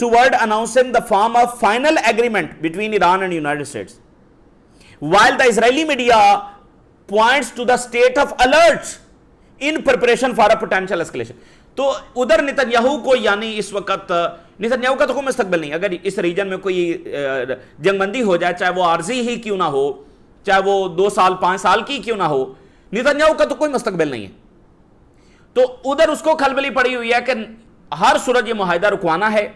toward announcing the form of final agreement between Iran and United States, while the Israeli media points to the state of alert in preparation for a potential escalation. تو ادھر Netanyahu کو یعنی اس وقت Netanyahu کا تو کوئی مستقبل نہیں. اگر اس ریجن میں کوئی جنگ بندی ہو جائے, چاہے وہ عارضی ہی کیوں نہ ہو, چاہے وہ 2 سال 5 سال کی کیوں نہ ہو, نتنیاہو کا تو کوئی مستقبل نہیں ہے. تو ادھر اس کو کھلبلی پڑی ہوئی ہے کہ ہر صورت یہ معاہدہ رکوانا ہے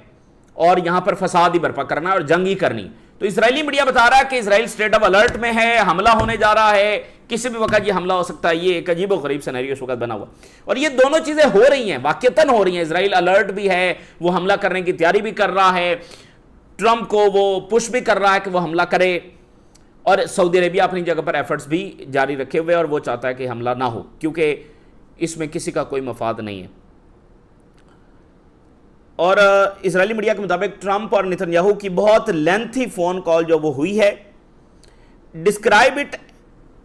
اور یہاں پر فساد ہی برپا کرنا ہے اور جنگ ہی کرنی. تو اسرائیلی میڈیا بتا رہا ہے کہ اسرائیل اسٹیٹ آف الرٹ میں ہے, حملہ ہونے جا رہا ہے, کسی بھی وقت یہ حملہ ہو سکتا ہے. یہ ایک عجیب و غریب سینیریو اس وقت بنا ہوا, اور یہ دونوں چیزیں ہو رہی ہیں, واقعتاً ہو رہی ہیں. اسرائیل الرٹ بھی ہے, وہ حملہ کرنے کی تیاری بھی کر رہا ہے, ٹرمپ کو وہ پش بھی کر رہا ہے کہ وہ حملہ کرے, اور سعودی عربیہ اپنی جگہ پر ایفرٹس بھی جاری رکھے ہوئے, اور وہ چاہتا ہے کہ حملہ نہ ہو کیونکہ اس میں کسی کا کوئی مفاد نہیں ہے. اور اسرائیلی میڈیا کے مطابق ٹرمپ اور نتنیاہو کی بہت لینتھی فون کال جو وہ ہوئی ہے, describe it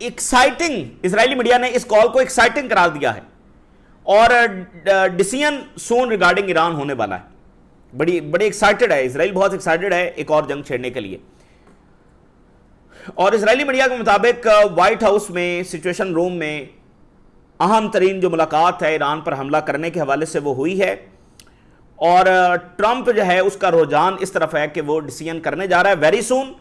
exciting. Israeli media نے اس کال کو ایکسائٹنگ قرار دیا ہے, اور ڈیسیژن سون ریگارڈنگ ایران ہونے والا ہے. بڑی ایکسائٹڈ ہے اسرائیل, بہت ایکسائٹڈ ہے ایک اور جنگ چھیڑنے کے لیے. اور اسرائیلی میڈیا کے مطابق وائٹ ہاؤس میں سچویشن روم میں اہم ترین جو ملاقات ہے ایران پر حملہ کرنے کے حوالے سے وہ ہوئی ہے, اور ٹرمپ جو ہے اس کا رجحان اس طرف ہے کہ وہ ڈیسیژن کرنے جا رہا ہے ویری سون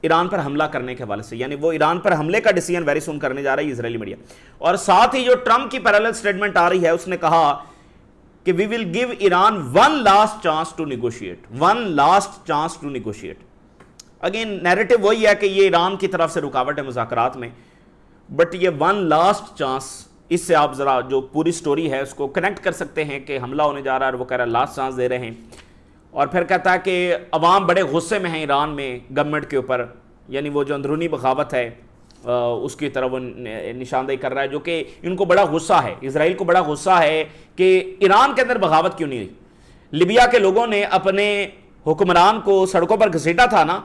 ایران پر حملہ کرنے کے حوالے سے, یعنی وہ ایران پر حملے کا ڈیسیژن ویری سون کرنے جا رہا ہے اسرائیلی میڈیا. اور ساتھ ہی جو ٹرمپ کی پیرالل سٹیٹمنٹ آ رہی ہے, اس نے کہا کہ we will give Iran one last chance to negotiate, one last chance to negotiate. Again narrative وہی ہے کہ یہ ایران کی طرف سے رکاوٹ ہے مذاکرات میں, بٹ یہ ون لاسٹ چانس, اس سے آپ ذرا جو پوری سٹوری ہے اس کو کنیکٹ کر سکتے ہیں کہ حملہ ہونے جا رہا ہے اور وہ کہہ رہا ہے لاسٹ چانس دے رہے ہیں. اور پھر کہتا ہے کہ عوام بڑے غصے میں ہیں ایران میں گورنمنٹ کے اوپر, یعنی وہ جو اندرونی بغاوت ہے اس کی طرف وہ نشاندہی کر رہا ہے, جو کہ ان کو بڑا غصہ ہے, اسرائیل کو بڑا غصہ ہے کہ ایران کے اندر بغاوت کیوں نہیں ہوئی. لیبیا کے لوگوں نے اپنے حکمران کو سڑکوں پر گھسیٹا تھا نا,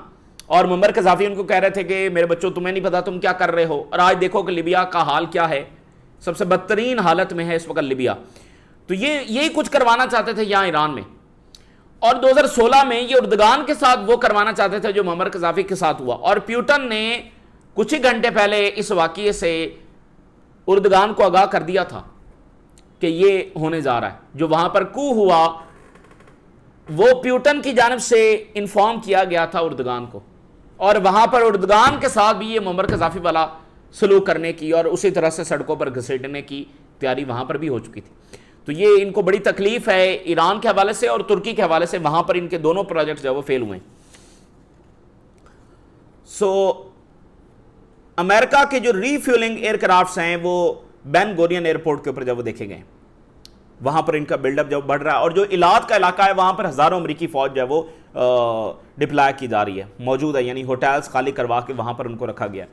اور معمر قذافی ان کو کہہ رہے تھے کہ میرے بچوں تمہیں نہیں پتا تم کیا کر رہے ہو, اور آج دیکھو کہ لیبیا کا حال کیا ہے, سب سے بدترین حالت میں ہے اس وقت لیبیا. تو یہی کچھ کروانا چاہتے تھے یہاں ایران میں, اور 2016 میں یہ اردگان کے ساتھ وہ کروانا چاہتے تھے جو معمر قذافی کے ساتھ ہوا. اور پیوٹن نے کچھ ہی گھنٹے پہلے اس واقعے سے اردگان کو آگاہ کر دیا تھا کہ یہ ہونے جا رہا ہے. جو وہاں پر کو ہوا وہ پیوٹن کی جانب سے انفارم کیا گیا تھا اردگان کو, اور وہاں پر اردگان کے ساتھ بھی یہ معمر قذافی والا سلوک کرنے کی اور اسی طرح سے سڑکوں پر گھسیٹنے کی تیاری وہاں پر بھی ہو چکی تھی. تو یہ ان کو بڑی تکلیف ہے ایران کے حوالے سے اور ترکی کے حوالے سے, وہاں پر ان کے دونوں پروجیکٹس جو وہ فیل ہوئے ہیں. سو امریکہ کے جو ری فیولنگ ایئر کرافٹس ہیں وہ بین گورین ایئرپورٹ کے اوپر جب وہ دیکھے گئے, وہاں پر ان کا بلڈ اپ جب بڑھ رہا ہے, اور جو ایلات کا علاقہ ہے وہاں پر ہزاروں امریکی فوج جو ہے وہ ڈپلائی کی جا رہی ہے, موجود ہے, یعنی ہوٹلز خالی کروا کے وہاں پر ان کو رکھا گیا.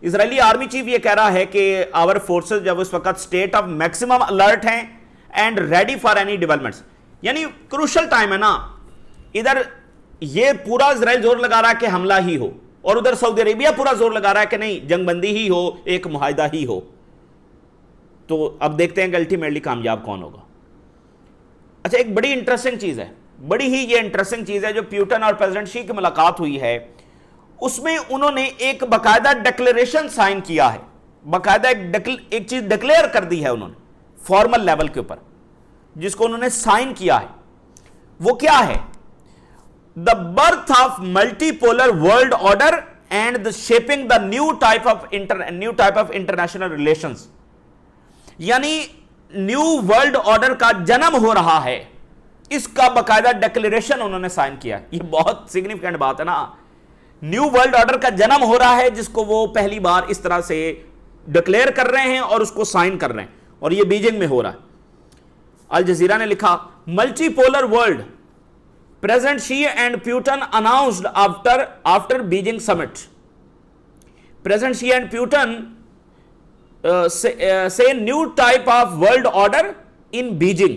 اسرائیلی آرمی چیف یہ کہہ رہا ہے کہ آور فورسز جب اس وقت اسٹیٹ آف میکسیمم الرٹ ہیں and ready for any developments, یعنی کروشل ٹائم ہے نا. ادھر یہ پورا اسرائیل زور لگا رہا ہے کہ حملہ ہی ہو, اور ادھر سعودی عربیہ پورا زور لگا رہا ہے کہ نہیں جنگ بندی ہی ہو, ایک معاہدہ ہی ہو. تو اب دیکھتے ہیں کہ الٹیمیٹلی کامیاب کون ہوگا. اچھا, ایک بڑی انٹرسٹنگ چیز ہے, بڑی ہی یہ انٹرسٹنگ چیز ہے جو پیوٹن اور پریزیڈنٹ شی کی ملاقات ہوئی ہے, اس میں انہوں نے ایک باقاعدہ ڈکلیریشن سائن کیا ہے, باقاعدہ ایک چیز ڈکلیئر کر دی ہے انہوں نے فارمل لیول کے اوپر, جس کو انہوں نے سائن کیا ہے. وہ کیا ہے؟ The birth of multi polar world order and the shaping the new type of international relations, یعنی نیو ورلڈ آرڈر کا جنم ہو رہا ہے, اس کا باقاعدہ ڈکلیریشن انہوں نے سائن کیا. یہ بہت سگنیفیکنٹ بات ہے نا, نیو ورلڈ آرڈر کا جنم ہو رہا ہے جس کو وہ پہلی بار اس طرح سے ڈکلیئر کر رہے ہیں اور اس کو سائن کر رہے ہیں, اور یہ بیجنگ میں ہو رہا ہے. الجزیرہ نے لکھا multipolar world president Xi and Putin announced after Beijing summit. President Xi and Putin say new type of world order in Beijing.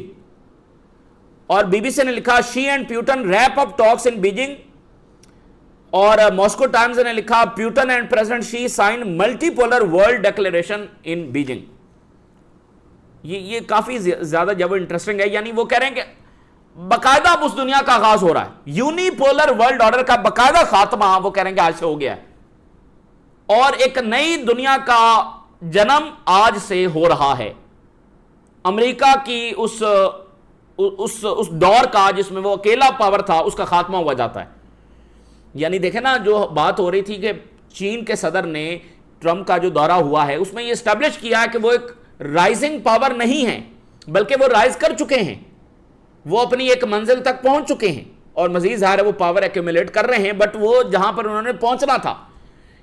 اور بی بی سی نے لکھا Xi and Putin wrap up talks in Beijing, اور Moscow Times نے لکھا Putin and president Xi sign multipolar world declaration in Beijing. یہ کافی زیادہ جب انٹرسٹنگ ہے, یعنی وہ کہہ رہے ہیں کہ باقاعدہ اب اس دنیا کا آغاز ہو رہا ہے، یونیپولر ورلڈ آرڈر کا باقاعدہ خاتمہ وہ کہہ رہے ہیں کہ آج سے ہو گیا ہے، اور ایک نئی دنیا کا جنم آج سے ہو رہا ہے۔ امریکہ کی اس دور کا جس میں وہ اکیلا پاور تھا، اس کا خاتمہ ہوا جاتا ہے۔ یعنی دیکھیں نا، جو بات ہو رہی تھی کہ چین کے صدر نے ٹرمپ کا جو دورہ ہوا ہے اس میں یہ اسٹیبلش کیا ہے کہ وہ ایک رائزنگ پاور نہیں ہے، بلکہ وہ رائز کر چکے ہیں، وہ اپنی ایک منزل تک پہنچ چکے ہیں، اور مزید ظاہر ہے وہ پاور ایکومولیٹ کر رہے ہیں، بٹ وہ جہاں پر انہوں نے پہنچنا تھا۔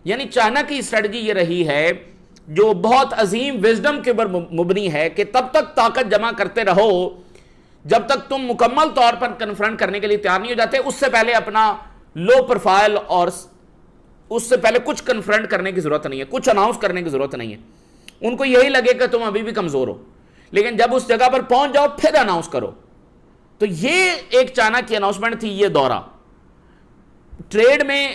یعنی چائنا کی اسٹریٹجی یہ رہی ہے جو بہت عظیم وزڈم کے اوپر مبنی ہے کہ تب تک طاقت جمع کرتے رہو جب تک تم مکمل طور پر کنفرنٹ کرنے کے لیے تیار نہیں ہو جاتے، اس سے پہلے اپنا لو پروفائل اور اس سے پہلے کچھ کنفرنٹ کرنے کی ضرورت نہیں ہے، کچھ اناؤنس کرنے کی ضرورت نہیں ہے۔ ان کو یہی لگے کہ تم ابھی بھی کمزور ہو، لیکن جب اس جگہ پر پہنچ جاؤ پھر اناؤنس کرو۔ تو یہ ایک چائنا کی اناؤنسمنٹ تھی، یہ دورہ۔ ٹریڈ میں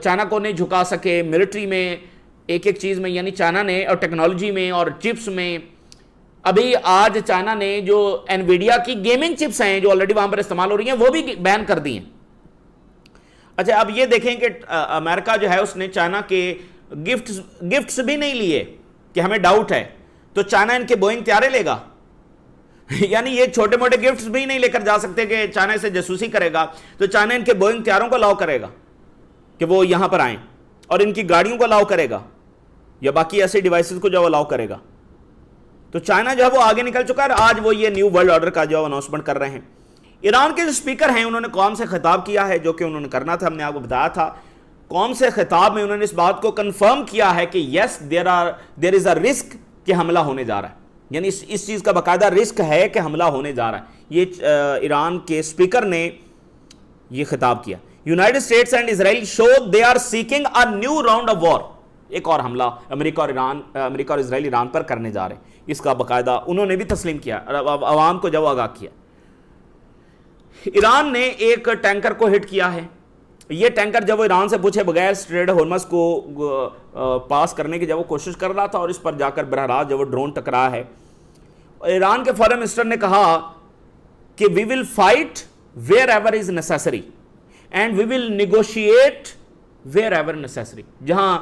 چائنا کو نہیں جھکا سکے، ملٹری میں ایک ایک چیز میں، یعنی چائنا نے، اور ٹیکنالوجی میں اور چپس میں، ابھی آج چائنا نے جو انویڈیا کی گیمنگ چپس ہیں جو آلریڈی وہاں پر استعمال ہو رہی ہیں وہ بھی بین کر دی ہیں۔ اچھا، اب یہ دیکھیں کہ امریکہ جو ہے اس نے چائنا کے گفٹس بھی نہیں لیے کہ ہمیں ڈاؤٹ ہے، تو چائنا ان کے بوئنگ طیارے لے گا؟ یعنی یہ چھوٹے موٹے گفٹس بھی نہیں لے کر جا سکتے کہ چائنا سے جاسوسی کرے گا، تو چائنا ان کے بوئنگ طیاروں کو الاؤ کرے گا کہ وہ یہاں پر آئیں، اور ان کی گاڑیوں کو الاؤ کرے گا، یا باقی ایسے ڈیوائسز کو جو الاؤ کرے گا۔ تو چائنا جو ہے وہ آگے نکل چکا ہے، آج وہ یہ نیو ورلڈ آرڈر کا جو اناؤنسمنٹ کر رہے ہیں۔ ایران کے جو اسپیکر ہیں انہوں نے قوم سے خطاب کیا ہے، جو کہ انہوں نے کرنا تھا، ہم نے آپ کو بتایا تھا۔ قوم سے خطاب میں انہوں نے اس بات کو کنفرم کیا ہے کہ یس دیر از اے رسک کہ حملہ ہونے جا رہا ہے، یعنی اس چیز کا باقاعدہ رسک ہے کہ حملہ ہونے جا رہا ہے۔ یہ ایران کے اسپیکر نے یہ خطاب کیا۔ United States and Israel show they are seeking a new round of war, ایک اور حملہ امریکہ اور اسرائیل ایران پر کرنے جا رہے ہیں، اس کا باقاعدہ انہوں نے بھی تسلیم کیا، عوام کو جب آگاہ کیا۔ ایران نے ایک ٹینکر کو ہٹ کیا ہے، یہ ٹینکر جب وہ ایران سے پوچھے بغیر اسٹریٹ ہورمز کو پاس کرنے کی جب وہ کوشش کر رہا تھا، اور اس پر جا کر براہ راست جب وہ ڈرون ٹکرا ہے، ایران کے فارن منسٹر نے کہا کہ we will fight wherever is necessary and we will negotiate wherever necessary, جہاں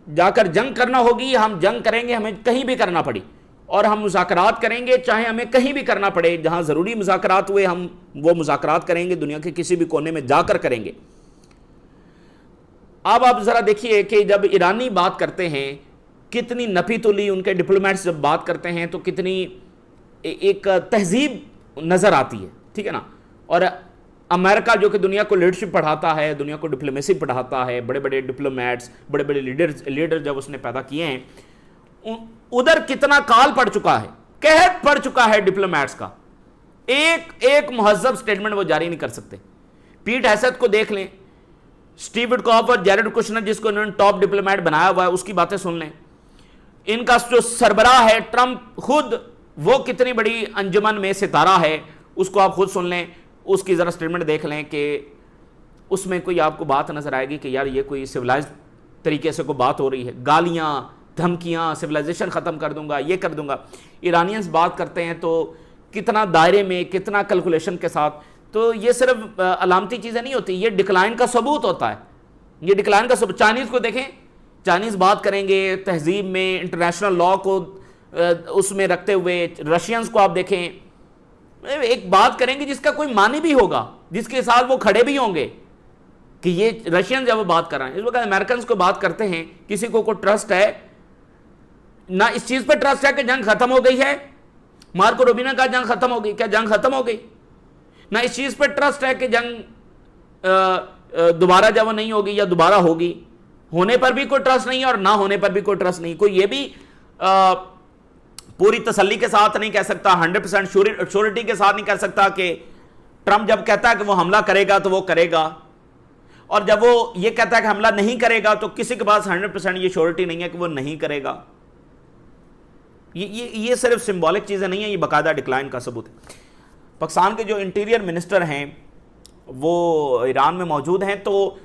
جا کر جنگ کرنا ہوگی ہم جنگ کریں گے، ہمیں کہیں بھی کرنا پڑی، اور ہم مذاکرات کریں گے چاہے ہمیں کہیں بھی کرنا پڑے، جہاں ضروری مذاکرات ہوئے ہم وہ مذاکرات کریں گے، دنیا کے کسی بھی کونے میں جا کر کریں گے۔ اب آپ ذرا دیکھیے کہ جب ایرانی بات کرتے ہیں کتنی نپی تلی، ان کے ڈپلومیٹس جب بات کرتے ہیں تو کتنی ایک تہذیب نظر آتی ہے، ٹھیک ہے نا۔ اور امریکہ جو کہ دنیا کو لیڈرشپ پڑھاتا ہے، دنیا کو ڈپلومیسی پڑھاتا ہے، بڑے بڑے ڈپلومیٹس، بڑے بڑے لیڈر جب اس نے پیدا کیے ہیں، ادھر کتنا کال پڑ چکا ہے، قحط پڑ چکا ہے ڈپلومیٹس کا، ایک مہذب سٹیٹمنٹ وہ جاری نہیں کر سکتے۔ پیٹ ہیسٹ کو دیکھ لیں، سٹیو وٹکاف اور جیرڈ کشنر جس کو انہوں نے ٹاپ ڈپلومیٹ بنایا ہوا ہے، اس کی باتیں سن لیں۔ ان کا جو سربراہ ہے ٹرمپ خود، وہ کتنی بڑی انجمن میں ستارہ ہے، اس کو آپ خود سن لیں، اس کی ذرا سٹیٹمنٹ دیکھ لیں کہ اس میں کوئی آپ کو بات نظر آئے گی کہ یار یہ کوئی سویلائزڈ طریقے سے کوئی بات ہو رہی ہے، گالیاں، دھمکیاں، سویلائزیشن ختم کر دوں گا، یہ کر دوں گا۔ ایرانینز بات کرتے ہیں تو کتنا دائرے میں، کتنا کیلکولیشن کے ساتھ، تو یہ صرف علامتی چیزیں نہیں ہوتی، یہ ڈکلائن کا ثبوت ہوتا ہے، یہ ڈکلائن کا ثبوت۔ چائنیز کو دیکھیں، چائنیز بات کریں گے تہذیب میں، انٹرنیشنل لا کو اس میں رکھتے ہوئے، رشینز کو آپ دیکھیں، ایک بات کریں گے جس کا کوئی معنی بھی ہوگا، جس کے ساتھ وہ کھڑے بھی ہوں گے کہ یہ رشین جب وہ بات کر رہے ہیں۔ اس وقت امریکنز کو بات کرتے ہیں، کسی کو کوئی ٹرسٹ ہے نہ اس چیز پہ ٹرسٹ ہے کہ جنگ ختم ہو گئی ہے، مارکو روبینو کا جنگ ختم ہو گئی، کیا جنگ ختم ہو گئی؟ نہ اس چیز پہ ٹرسٹ ہے کہ جنگ دوبارہ جب وہ نہیں ہوگی یا دوبارہ ہوگی، ہونے پر بھی کوئی ٹرسٹ نہیں ہے اور نہ ہونے پر بھی کوئی ٹرسٹ نہیں۔ کوئی یہ بھی پوری تسلی کے ساتھ نہیں کہہ سکتا، 100% شورٹی کے ساتھ نہیں کہہ سکتا کہ ٹرمپ جب کہتا ہے کہ وہ حملہ کرے گا تو وہ کرے گا، اور جب وہ یہ کہتا ہے کہ حملہ نہیں کرے گا تو کسی کے پاس 100% یہ شورٹی نہیں ہے کہ وہ نہیں کرے گا۔ یہ صرف سمبولک چیزیں نہیں ہیں، یہ باقاعدہ ڈکلائن کا ثبوت ہے۔ پاکستان کے جو انٹیریئر منسٹر ہیں وہ ایران میں موجود ہیں، تو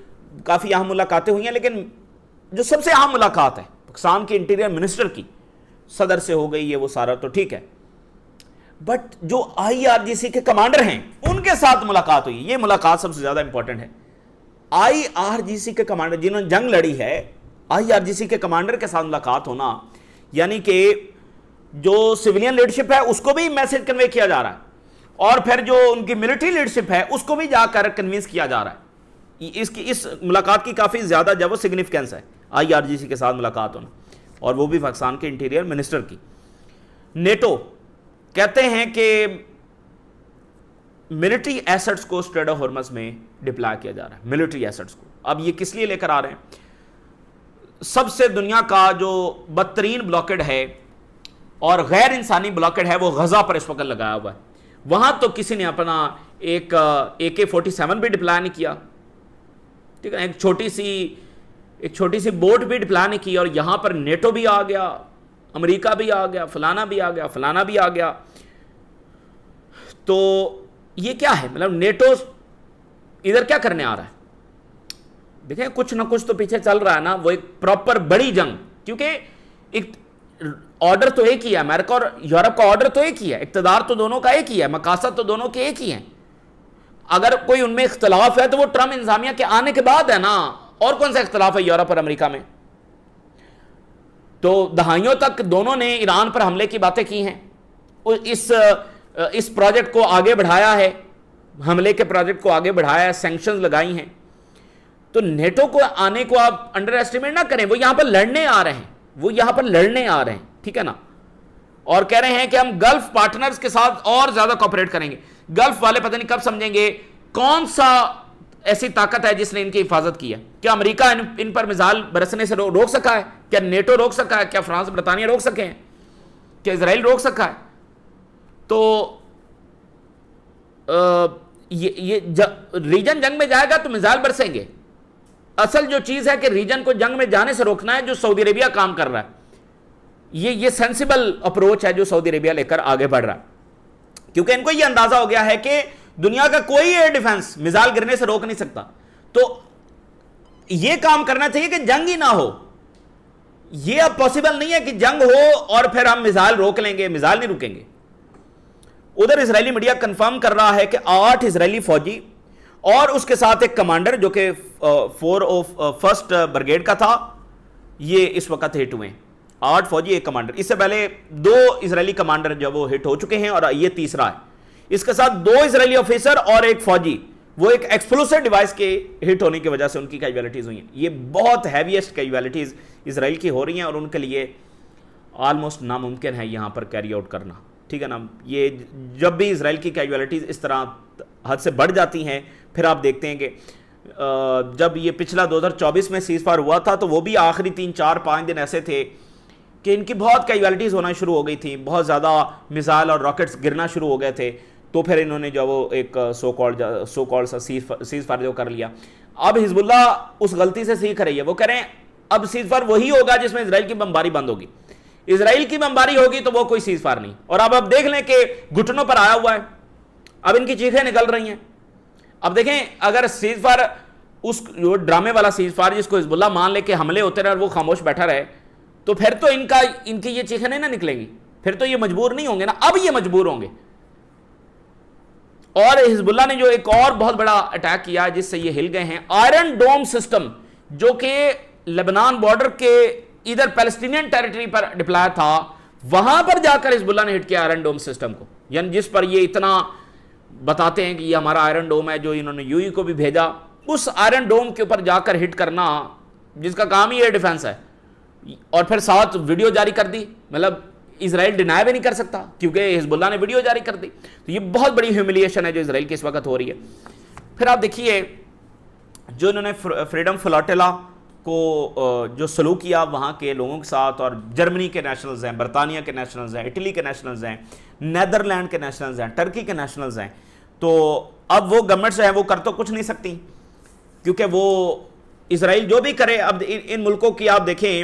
کافی اہم ملاقاتیں ہوئی ہیں، لیکن جو سب سے اہم ملاقات ہے پاکستان کے انٹیریئر منسٹر کی، صدر سے ہو گئی ہے وہ سارا، تو ٹھیک ہے۔ بٹ جو آئی آر جی سی کے کمانڈر ہیں ان کے ساتھ ملاقات ہوئی. یہ ملاقات سب سے زیادہ امپورٹنٹ ہے. آئی آر جی سی کے کمانڈر جنہوں نے جنگ لڑی ہے, آئی آر جی سی کے کمانڈر کے ساتھ ملاقات ہونا, یعنی کہ جو سویلین لیڈرشپ ہے اس کو بھی میسج کنوے کیا جا رہا ہے, اور پھر جو ان کی ملٹری لیڈرشپ ہے اس کو بھی جا کر کنوینس کیا جا رہا ہے. اس ملاقات کی کافی زیادہ جو سگنیفیکنس ہے آئی آر جی سی کے ساتھ ملاقات ہونا, اور وہ بھی پاکستان کے انٹیریئر منسٹر کی. نیٹو کہتے ہیں کہ ملٹری ایسٹس کو اسٹریٹ آف ہارمز میں ڈپلائی کیا جا رہا ہے, ملٹری ایسٹس کو. اب یہ کس لیے لے کر آ رہے ہیں؟ سب سے دنیا کا جو بدترین بلاکڈ ہے اور غیر انسانی بلاکڈ ہے وہ غزہ پر اس وقت لگایا ہوا ہے. وہاں تو کسی نے اپنا ایک AK-47 بھی ڈپلائی نہیں کیا, ٹھیک ہے, ایک چھوٹی سی بوٹ بھی ڈپلائی نہیں کی, اور یہاں پر نیٹو بھی آ گیا, امریکہ بھی آ گیا, فلانا بھی آ گیا, فلانا بھی آ گیا. تو یہ کیا ہے؟ مطلب نیٹو ادھر کیا کرنے آ رہا ہے؟ دیکھیں کچھ نہ کچھ تو پیچھے چل رہا ہے نا, وہ ایک پراپر بڑی جنگ, کیونکہ ایک آرڈر تو ایک ہی ہے, امریکہ اور یورپ کا آرڈر تو ایک ہی ہے, اقتدار تو دونوں کا ایک ہی ہے, مقاصد تو دونوں کے ایک ہی ہیں. اگر کوئی ان میں اختلاف ہے تو وہ ٹرمپ انتظامیہ کے آنے کے بعد ہے نا, اور کون سا اختلاف ہے یورپ اور امریکہ میں؟ تو دہائیوں تک دونوں نے ایران پر حملے کی باتیں کی ہیں, اس پروجیکٹ کو آگے بڑھایا ہے, حملے کے پروجیکٹ کو آگے بڑھایا ہے, سینکشنز لگائی ہیں. تو نیٹو کو آنے کو آپ انڈر ایسٹیمیٹ نہ کریں, وہ یہاں پر لڑنے آ رہے ہیں, ٹھیک ہے نا, اور کہہ رہے ہیں کہ ہم گلف پارٹنرز کے ساتھ اور زیادہ کوپریٹ کریں گے. گلف والے پتہ نہیں کب سمجھیں گے کون سا ایسی طاقت ہے جس نے ان کی حفاظت کی ہے. کیا امریکہ ان پر میزائل برسنے سے روک سکا ہے؟ کیا نیٹو روک سکا ہے؟ کیا فرانس برطانیہ روک سکے ہیں؟ کیا اسرائیل روک سکا ہے؟ تو یہ ریجن جنگ میں جائے گا تو میزائل برسیں گے. اصل جو چیز ہے کہ ریجن کو جنگ میں جانے سے روکنا ہے, جو سعودی عربیہ کام کر رہا ہے. یہ سینسیبل اپروچ ہے جو سعودی عربیہ لے کر آگے بڑھ رہا ہے, کیونکہ ان کو یہ اندازہ ہو گیا ہے کہ دنیا کا کوئی ایئر ڈیفنس میزائل گرنے سے روک نہیں سکتا. تو یہ کام کرنا چاہیے کہ جنگ ہی نہ ہو. یہ اب پاسبل نہیں ہے کہ جنگ ہو اور پھر ہم میزائل روک لیں گے, میزائل نہیں رکیں گے. ادھر اسرائیلی میڈیا کنفرم کر رہا ہے کہ 8 اسرائیلی فوجی اور اس کے ساتھ ایک کمانڈر جو کہ 401 بریگیڈ کا تھا, یہ اس وقت ہٹ ہوئے ہیں. 8 فوجی, ایک کمانڈر. اس سے پہلے 2 اسرائیلی کمانڈر جو وہ ہٹ ہو چکے ہیں, اور یہ تیسرا ہے. اس کے ساتھ 2 اسرائیلی آفیسر اور ایک فوجی, وہ ایک ایکسپلوسیو ڈیوائس کے ہٹ ہونے کی وجہ سے ان کی کیجویلٹیز ہوئی ہیں. یہ بہت ہیویسٹ کیجویلٹیز اسرائیل کی ہو رہی ہیں, اور ان کے لیے آلموسٹ ناممکن ہے یہاں پر کیری آؤٹ کرنا, ٹھیک ہے نا. یہ جب بھی اسرائیل کی کیجویلٹیز اس طرح حد سے بڑھ جاتی ہیں, پھر آپ دیکھتے ہیں کہ جب یہ پچھلا 2024 میں سیز فائر ہوا تھا تو وہ بھی آخری 3-4-5 دن ایسے تھے کہ ان کی بہت کیجویلٹیز ہونا شروع ہو گئی تھیں, بہت زیادہ میزائل اور راکٹس گرنا شروع ہو گئے تھے. تو پھر انہوں نے جو وہ ایک سو کالڈ سا سیز فائر جو کر لیا. اب حزب اللہ اس غلطی سے سیکھ رہی ہے, وہ کہہ رہے ہیں اب سیز فائر وہی ہوگا جس میں اسرائیل کی بمباری بند ہوگی. اسرائیل کی بمباری ہوگی تو وہ کوئی سیز فائر نہیں. اور اب آپ دیکھ لیں کہ گھٹنوں پر آیا ہوا ہے, اب ان کی چیخیں نکل رہی ہیں. اب دیکھیں اگر سیز فائر, اس جو ڈرامے والا سیز فائر جس کو حزب اللہ مان لے کہ حملے ہوتے رہے اور وہ خاموش بیٹھا رہے, تو پھر تو ان کی یہ چیخیں نہیں نہ نکلیں گی, پھر تو یہ مجبور نہیں ہوں گے نا. اب یہ مجبور ہوں گے. اور حزب اللہ نے جو ایک اور بہت بڑا اٹیک کیا جس سے یہ ہل گئے ہیں, آئرن ڈوم سسٹم, جو کہ لبنان بارڈر کے ادھر پیلسٹینین ٹیریٹری پر ڈپلایا تھا, وہاں پر جا کر حزب اللہ نے ہٹ کیا آئرن ڈوم سسٹم کو. یعنی جس پر یہ اتنا بتاتے ہیں کہ یہ ہمارا آئرن ڈوم ہے, جو انہوں نے یو کو بھی بھیجا, اس آئرن ڈوم کے اوپر جا کر ہٹ کرنا, جس کا کام ہی ایئر ڈیفنس ہے, اور پھر ساتھ ویڈیو جاری کر دی. مطلب اسرائیل ڈینائی بھی نہیں کر سکتا کیونکہ حزب اللہ نے ویڈیو جاری کر دی. تو یہ بہت بڑی ہیوملیشن ہے جو اسرائیل کی اس وقت ہو رہی ہے. پھر آپ دیکھیے جو انہوں نے فریڈم فلاٹیلا کو جو سلوک کیا وہاں کے لوگوں کے ساتھ, اور جرمنی کے نیشنلز ہیں, برطانیہ کے نیشنلز ہیں, اٹلی کے نیشنلز ہیں, نیدرلینڈ کے نیشنلز ہیں, ٹرکی کے نیشنلز ہیں. تو اب وہ گورنمنٹس ہیں وہ کر تو کچھ نہیں سکتی, کیونکہ وہ اسرائیل جو بھی کرے. اب ان ملکوں کی آپ دیکھیں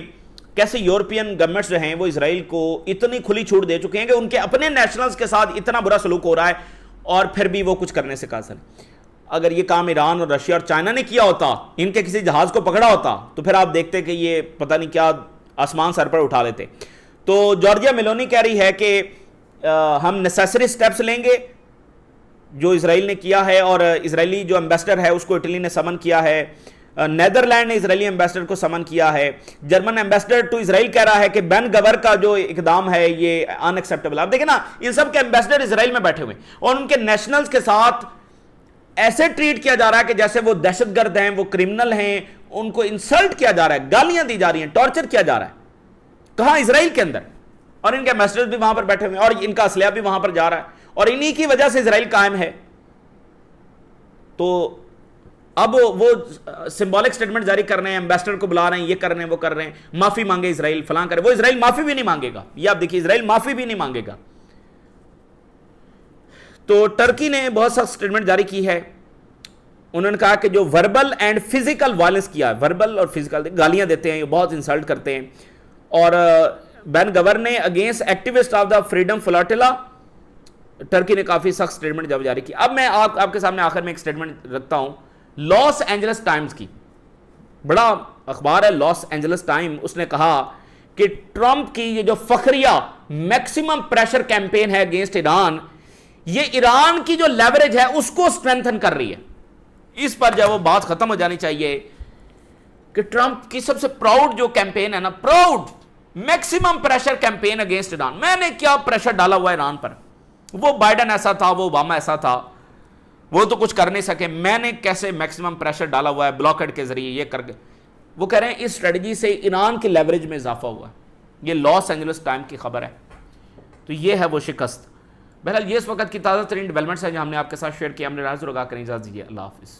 کیسے یورپین گورنمنٹس جو ہیں وہ اسرائیل کو اتنی کھلی چھوٹ دے چکے ہیں کہ ان کے اپنے نیشنلز کے ساتھ اتنا برا سلوک ہو رہا ہے, اور پھر بھی وہ کچھ کرنے سے قاصر. اگر یہ کام ایران اور رشیا اور چائنا نے کیا ہوتا, ان کے کسی جہاز کو پکڑا ہوتا, تو پھر آپ دیکھتے کہ یہ پتہ نہیں کیا آسمان سر پر اٹھا لیتے. تو جارجیا میلونی کہہ رہی ہے کہ ہم نیسیسری سٹیپس لیں گے جو اسرائیل نے کیا ہے، اور اسرائیلی جو امبیسڈر ہے اس کو اٹلی نے سمن کیا ہے، نیدرلینڈ نے اسرائیلی امبیسڈر کو سمن کیا ہے، جرمن امبیسڈر ٹو اسرائیل کہہ رہا ہے کہ بین گور کا جو اقدام ہے یہ ان ایکسیپٹیبل۔ آپ دیکھیں نا، ان سب کے امبیسڈر اسرائیل میں بیٹھے ہوئے اور ان کے نیشنلز کے ساتھ ایسے ٹریٹ کیا جا رہا ہے کہ جیسے وہ دہشت گرد ہیں، وہ کرمنل ہیں، ان کو انسلٹ کیا جا رہا ہے، گالیاں دی جا رہی ہیں، ٹارچر کیا جا رہا ہے، کہاں؟ اسرائیل کے اندر، اور ان کے امبیسڈر بھی وہاں پر بیٹھے ہوئے ہیں، اور ان کا اسلحہ بھی وہاں پر جا رہا ہے، اور انہی کی وجہ سے اسرائیل قائم ہے۔ تو اب وہ سمبولک سٹیٹمنٹ جاری کر رہے ہیں، امبیسڈر کو بلا رہے ہیں، یہ کر رہے ہیں، وہ کر رہے ہیں، معافی مانگے اسرائیل، فلاں کرے، وہ اسرائیل معافی بھی نہیں مانگے گا، یہ آپ دیکھیے اسرائیل معافی بھی نہیں مانگے گا۔ تو ٹرکی نے بہت سخت سٹیٹمنٹ جاری کی ہے، انہوں نے کہا کہ جو وربل اینڈ فزیکل وائلنس کیا ہے، وربل اور فزیکل گالیاں دیتے ہیں، یہ بہت انسلٹ کرتے ہیں، اور بین گور نے against activists of the freedom flotilla, Turkey نے کافی سخت سٹیٹمنٹ جب جاری کی۔ اب میں آپ کے سامنے آخر میں ایک سٹیٹمنٹ رکھتا ہوں لاس اینجلس ٹائمز کی، بڑا اخبار ہے لاس اینجلس ٹائم، اس نے کہا کہ ٹرمپ کی یہ جو فخریہ میکسیمم پریشر کیمپین ہے اگینسٹ ایران، یہ ایران کی جو لیوریج ہے اس کو سٹرینتھن کر رہی ہے۔ اس پر جو ہے وہ بات ختم ہو جانی چاہیے کہ ٹرمپ کی سب سے پراؤڈ جو کیمپین ہے نا، proud maximum pressure campaign against Iran, میں نے کیا پریشر ڈالا ہوا ہے ایران پر، وہ بائیڈن ایسا تھا، وہ اوباما ایسا تھا، وہ تو کچھ کر نہیں سکے، میں نے کیسے میکسیمم پریشر ڈالا ہوا ہے بلاکڈ کے ذریعے، یہ کر کے وہ کہہ رہے ہیں اس اسٹریٹجی سے ایران کی لیوریج میں اضافہ ہوا ہے۔ یہ لاس اینجلس ٹائم کی خبر ہے، تو یہ ہے وہ شکست۔ بہرحال یہ اس وقت کی تازہ ترین ڈیولپمنٹس ہیں جو ہم نے آپ کے ساتھ شیئر کیا، ہم نے راز رگا کریں، اجازت دیجیے، اللہ حافظ۔